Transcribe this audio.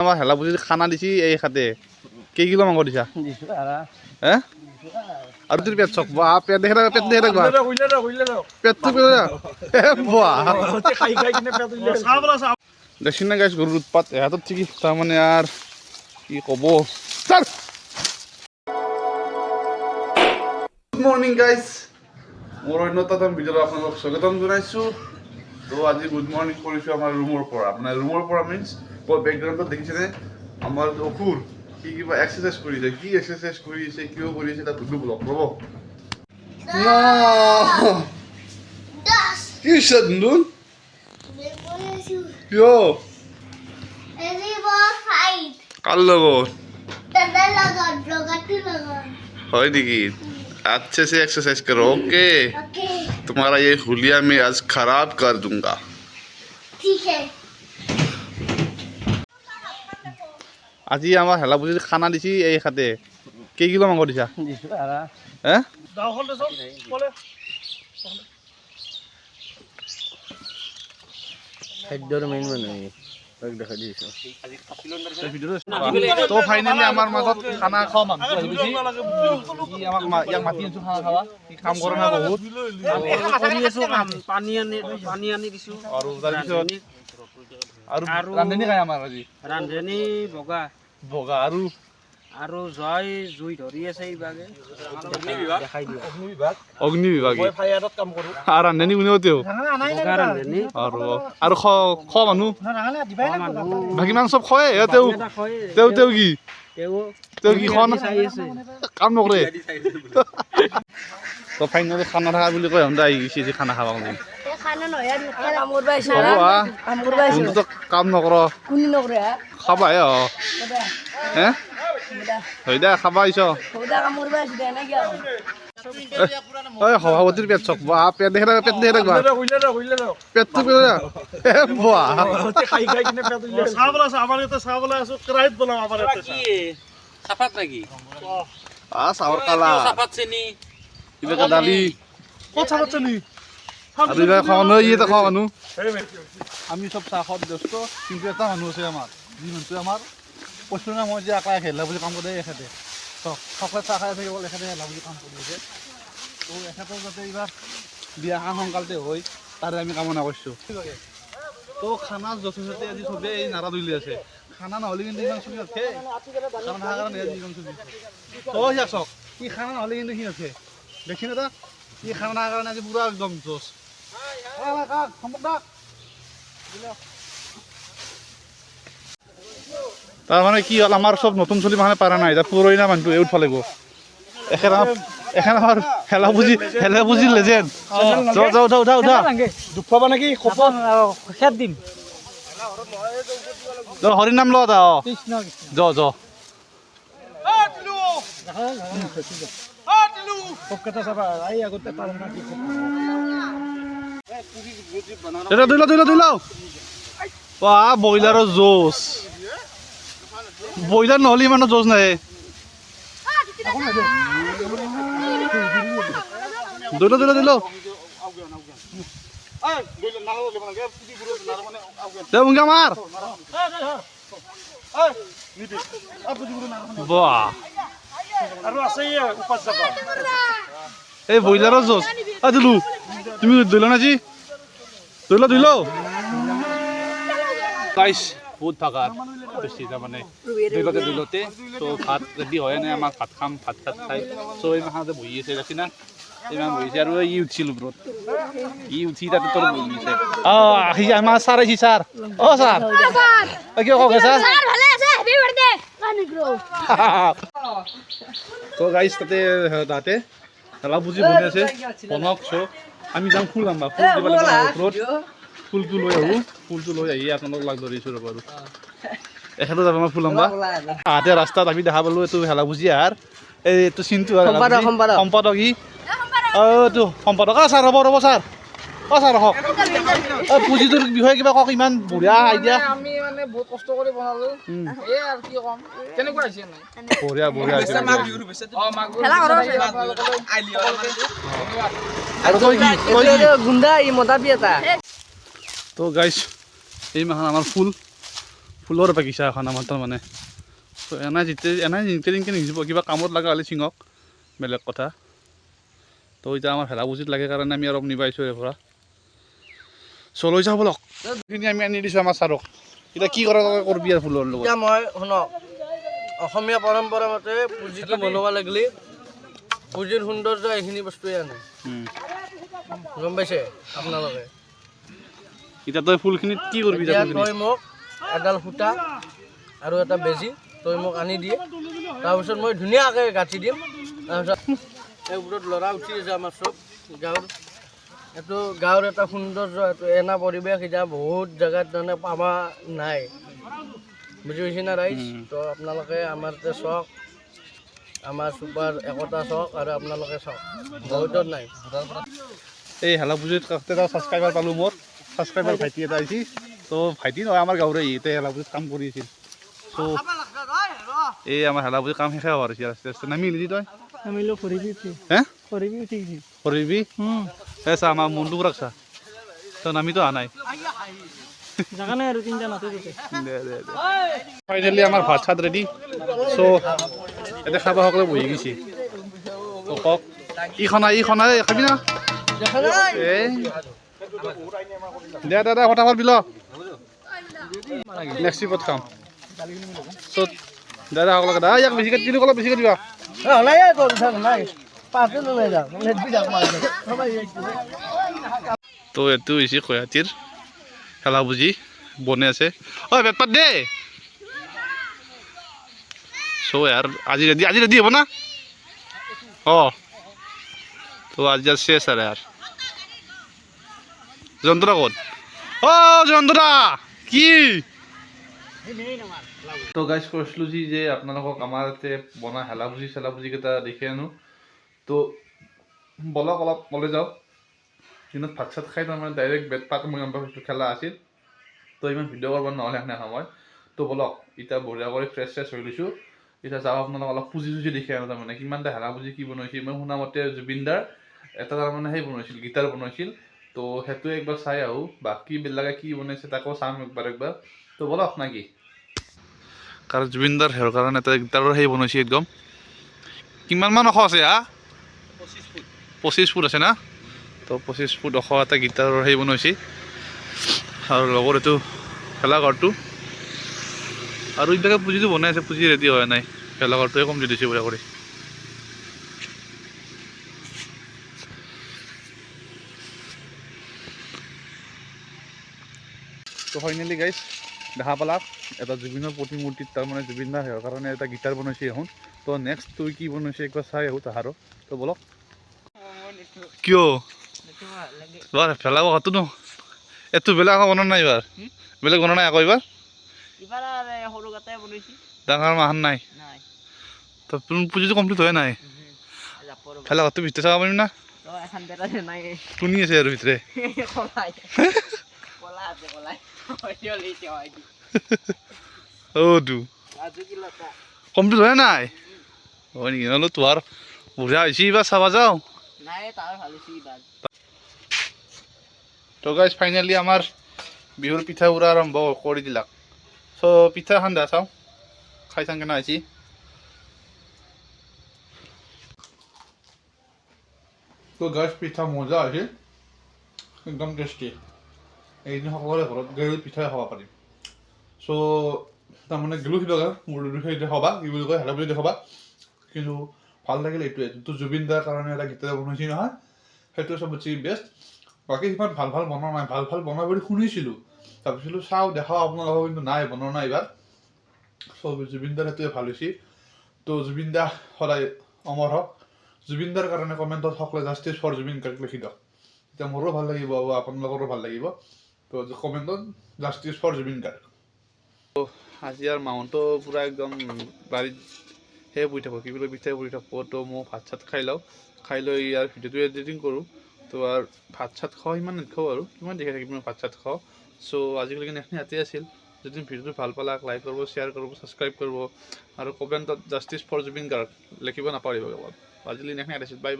আমার হেলা বুঝি খানা দিছি এই খাতে কে কিলো মাংস দিছা হ্যাঁ আর তুই পেট চক বা পেট দেখে পেট দেখে দেখবা পেট তো দেখছি না গাইছ গরুর উৎপাত এহাতত ঠিকই তার মানে আর কি কব স্যার গুড মর্নিং গাইজ মোৰ অন্যতম ভিডিঅ'ত আপোনালোকক স্বাগতম জনাইছোঁ তো আজি গুড মৰ্নিং কৰিছোঁ আমাৰ ৰুমৰ পৰা মানে ৰুমৰ পৰা মিন্স বেকগ্ৰাউণ্ডত দেখিছেনে আমাৰ অসুৰ কি কিবা এক্সাৰচাইজ কৰিছে কি এক্সাৰচাইজ কৰিছে কিয় কৰিছে তাত সুধো ব্লগ ৰ'ব কি সন্দুন কিয় কাৰ লগত হয় নেকি अच्छे से एक्सरसाइज करो ओके तुम्हारा ये हुलिया मैं आज खराब कर दूंगा ठीक है আজি আমার হেলা বুঝি খানা দিছি এই খাতে কে কিলো মাংস দিছা হ্যাঁ খাদ্যৰ মেইন মানুহ দেখা দিছো তো ফাইনালি আমাৰ মাজত খানা খোৱা মানুহ আহিছে আমাক ইয়াক মাতি আছো খানা খাবা কি কাম কৰা না বহুত কৰি আছো কাম পানী আনি দিছো আৰু তাৰপিছত আৰু ৰান্ধনি খাই আমাৰ আজি ৰান্ধনি বগা আৰু জয় জুই ধৰি আছে ইবাগে দেখাই দিয়া অগ্নি বিভাগ মই ফায়াৰত কাম কৰো আৰু ৰান্ধনি কোনেও তেও বগা ৰান্ধনি আৰু খোৱা মানুহ বাকী মানুহ চব খোৱাই তেও কি তেও কি খোৱা কাম নকৰে তো ফাইনেলি খানা থকা বুলি কয় সিহঁতে আহি গৈছে যে খানা খাবা বুলি কাম নকৰ খাবাই হে হয় দে খাবা আহিছ সভাপতিৰ পেট চক বা পেট দেখে দেখবা পেট তো চাহৰ কালা কিবা দালি আৰু এইবাৰ খোৱা মানুহ ইয়ে খোৱা মানুহ আমি চব চাহ খোৱাত ব্যস্ত কিন্তু এটা মানুহ আছে আমাৰ যি মানুহটোৱে আমাৰ কৈছোঁ না মই যে আকৌ হেলা বুলি কাম কৰে এখেতে সকলোৱে চাহ খাই থাকিব এখেতে হেলা বুলি কাম কৰি আছে তো এখেতৰ যাতে এইবাৰ বিয়াখন সোনকালতে হয় তাৰে আমি কামনা কৰিছোঁ তো খানা যথেষ্ট আজি চবেই এই নাৰা দৌলি আছে খানা নহ'লে কিন্তু ইমান চলি নাথাকে খানা থকাৰ কাৰণে আজি ইমান চলি তো সিয়া চাওক ই খানা নহ'লে কিন্তু সি নাথাকে দেখি না তাক ই খানা থকাৰ কাৰণে আজি পুৰা একদম জোচ তাৰ মানে কি হ'ল আমাৰ চব নতুন চলি মানে পাৰা নাই এতিয়া পুৰণা মানুহটো উঠব লাগিব এখন আমাৰ হেলা বুজি লেজেণ্ড উঠা দুখ পাবা নেকি খেত দিম হৰি নাম ল য দুই লও ব্ৰইলাৰৰ জোচ ব্ৰইলাৰ নহ'লে ইমানো জোচ নাই দুই লও মুঙ্গা মাৰ এই ব্ৰইলাৰৰ জোচ দিলো তুমি দৈল না জি দৈল গাইছ বহুত থাকা বেছি তাৰমানে দৈলতে তো ভাত ৰেডি হয় নাই আমাক ভাত খাম ভাত খাই চ' এই মাহতে বহি আছে দেখি না ইমান বহিছে আৰু ই উঠিছিল ওপৰত ই উঠি তাতে তোৰ বহিছে আহিছে আমাৰ ছাৰ আহিছে ছাৰ ছাৰ কিয় কওক ছাৰ তো গাইছ তাতে হেলা বুজি বনাই আছে বনক চ' আমি যাম ফুল আনবা ফুল দিব লাগিব ওপৰত ফুলটো লৈ আহি আপোনালোক লাগ ধৰিছোঁ ৰ'ব আৰু এখেতো যাব আমাৰ ফুল আনবা আহতে ৰাস্তাত আমি দেখা পালোঁ এইটো হেলা বুজি আহাৰ এইটো চিনটো সম্পাদক ই এইটো সম্পাদক ছাৰ ৰ'ব ছাৰ ছাৰ ৰখক পুঁজিটোৰ বিষয়ে কিবা কওক ইমান বঢ়িয়া আইডিয়া আমি মানে বহুত কষ্ট কৰি বনালোঁ এই আৰু কি ক'ম কেনেকুৱা হৈছে বঢ়িয়া হৈছে আৰু গুণ্ডা ই মতাবি এটা তো গাইছ এই মাহত আমাৰ ফুল ফুলৰ বাগিচা এখন আমাৰ তাৰমানে ত' এনাই যেনেকৈ নিজিব কিবা কামত লগা হ'লে ছিঙক বেলেগ কথা তো এতিয়া আমাৰ ভেলা পুজিত লাগে কাৰণে আমি অলপ নিব আহিছোঁ ইয়াৰ পৰা চ' লৈ যাওঁ বলক এইখিনি আমি আনি দিছোঁ আমাৰ ছাৰক এতিয়া কি কৰা কৰবি আৰু ফুলৰ লগত এতিয়া মই শুনক অসমীয়া পৰম্পৰা মতে পুঁজিটো বনাব লাগিলে পুঁজিৰ সৌন্দৰ্য এইখিনি বস্তুৱে আনে গম পাইছে আপোনালোকে এতিয়া তই ফুলখিনিত কি কৰবি এতিয়া তই মোক এডাল সূতা আৰু এটা বেজী তই মোক আনি দিয়ে তাৰপিছত মই ধুনীয়াকৈ গাঁঠি দিম তাৰপিছত এই ওপৰত ল'ৰা উঠি আছে আমাৰ চব গাঁৱৰ এটা সৌন্দৰ্য এইটো এনা পৰিৱেশ এতিয়া বহুত জেগাত তাৰমানে পাবা নাই বুজি পাইছে না ৰাইজ তো আপোনালোকে আমাৰ ইয়াতে চাওক আমাৰ চুপাৰ একতা চাওক আৰু আপোনালোকে চাওক বহুতত নাই এই হেলা পুজিত কাষতে এটা ছাবস্ক্ৰাইবাৰ পালোঁ মোৰ ছাবস্ক্ৰাইবাৰ ভাইটি এটা আহিছে তো ভাইটি নহয় আমাৰ গাঁৱৰে এতিয়া হেলা পুজিত কাম কৰি আছিল চ' এই আমাৰ হেলা পুজিত কাম শেষে হোৱাৰ হৈছে আস্তে আস্তে নামি লিজি তই নামিলোঁ ফুৰিবি হে ফুৰিবি উঠিবি কৰিবি এই চা আমাৰ মনটো ৰাখছা তই নামিতো অহা নাই জাগা নাই আৰু তিনিটা নাতি দিছে দে ফাইনেলি আমাৰ ভাত চাত ৰেডি চ' এতিয়া খাব সকলোৱে বহি গৈছে তো কওক ই খনা খাবি না এই দে ফটাফট বিল নেক্সট ট্ৰিপত খাম চ' দাদা সকলোকে দা ইয়াক বেছিকৈ তিনি কলপ বেছিকৈ দিবা তো এইটো হৈছে কয়াতিৰ খেলা বুজি বনে আছে ঐ বেটপাত দে চ' ইয়াৰ আজি ৰেডি হ'ব না অঁ তো আজি শেষ আৰু ইয়াৰ যন্ত্ৰা ক'ত অ' যন্ত্ৰা কি তো গাইজ কৈছিলোঁ যে আপোনালোকক আমাৰ ইয়াতে বনা হেলা বুজিকেইটা দেখি আনো তো বলক অলপ ওলাই যাওঁ দিনত ভাত চাত খাই তাৰমানে ডাইৰেক্ট বেটপাত মই গম পাইছোঁ খেলা আছিল তো ইমান ভিডিঅ' কৰিব নহ'লে সেনে সময় তো বলক এতিয়া বঢ়িয়া কৰি ফ্ৰেছ হৈ লৈছোঁ এতিয়া যাওঁ আপোনালোক অলপ পুজি দেখি আনো তাৰমানে কিমানটা হেলা পুজি কি বনাইছিল মই শুনা মতে জুবিনদাৰ এটা তাৰমানে সেই বনাইছিল গীটাৰ বনাইছিল তো সেইটোৱে একবাৰ চাই আহোঁ বাকীবিলাকে কি বনাইছে তাকো চাম একবাৰ তো বলক নাকি কাৰণ জুবিনদাৰ হেৰ কাৰণে এটা গীটাৰৰ সেই বনাইছে একদম কিমানমান ওখ আছে 25 ফুট আছে না তো 25 ফুট ওখ এটা গীটাৰৰ সেই বনাইছে আৰু লগৰ এইটো ভেলাঘৰটো আৰু এইবিলাকে পুঁজিটো বনাই আছে পুঁজি ৰেডি হোৱা নাই ভেলাঘৰটোৱে কমপ্লিট দিছে পুৰা কৰি তো ফাইনেলি গাইজ দেখা পালাক এটা জুবিনৰ প্ৰতিমূৰ্তিত তাৰমানে জুবিনদাৰ হেৰ কাৰণে এটা গীটাৰ বনাইছে এখন তো নেক্সট তুই কি বনাইছে একবাৰ চাই আহোঁ তাহাৰো তো বলক কিয় ভেলা ঘৰটো ন এইটো বেলেগ আকৌ বনোৱা নাই এইবাৰ বেলেগ বনোৱা নাই আকৌ এইবাৰ ডাঙৰ মাহান নাই তো পুঁজিটো কমপ্লিট হোৱা নাই ভেলা ঘৰটো ভিতৰে চাব পাৰিম না শুনি আছে আৰু ভিতৰে অ'টো কমপ্লিট হোৱা নাই হয় নেকি নহ'লে তোহাৰ বঢ়িয়া হৈছে এইবাৰ চাব যাওঁ তো গাইজ ফাইনেলি আমাৰ বিহুৰ পিঠা উৰা আৰম্ভ কৰি দিলাক চ' পিঠা এখন দে চাওঁ খাই চাওঁ কেনে হৈছে তো গাইজ পিঠা মজা হৈছে একদম টেষ্টি এইদিন সকলোৰে ঘৰত গেলু পিঠাই খাব পাৰিম চ' তাৰমানে গেলু সিধা মোৰ সেইটো খাবা কি বুলি কয় হেলা বুলি দেখাবা কিন্তু ভাল লাগিল এইটোৱে যোনটো জুবিনদাৰ কাৰণে এটা গীটাৰ বনাইছে নহয় সেইটো চবতছে বেষ্ট বাকী সিমান ভাল বনোৱা নাই ভাল বনাই বুলি শুনিছিলোঁ ভাবিছিলোঁ চাওঁ দেখাওঁ আপোনালোকক কিন্তু নাই বনোৱা নাই এইবাৰ চ' জুবিনদাৰ সেইটোৱে ভাল হৈছে তো জুবিনদা সদায় অমৰ হওক জুবিনদাৰ কাৰণে কমেণ্টত সকলোৱে জাষ্টিছ ফৰ জুবিন গাৰ্গ লিখি দিয়ক এতিয়া মোৰো ভাল লাগিব আৰু আপোনালোকৰো ভাল লাগিব তো কমেণ্টত জাষ্টিছ ফৰ জুবিন গাৰ্গ আজি আৰু মাউণ্টটো পূৰা একদম বাৰীত সেই পৰি থাকোঁ কি বুলি পিঠাই পৰি থাকোঁ তো মই ভাত চাত খাই লওঁ খাই লৈ ইয়াৰ ভিডিঅ'টো এডিটিং কৰোঁ তো আৰু ভাত চাত খাওঁ সিমান নেখাওঁ আৰু কিমান দেখি থাকিম মই ভাত চাত খাওঁ চ' আজিকালি এইখিনি ইয়াতে আছিল যদি ভিডিঅ'টো ভাল পালাক লাইক কৰিব শ্বেয়াৰ কৰিব ছাবস্ক্ৰাইব কৰিব আৰু কমেণ্টত জাষ্টিছ ফৰ জুবিন গাৰ্গ লিখিব নাপাহৰিব আজিকালি এইখিনি ইয়াতে আছিল বাই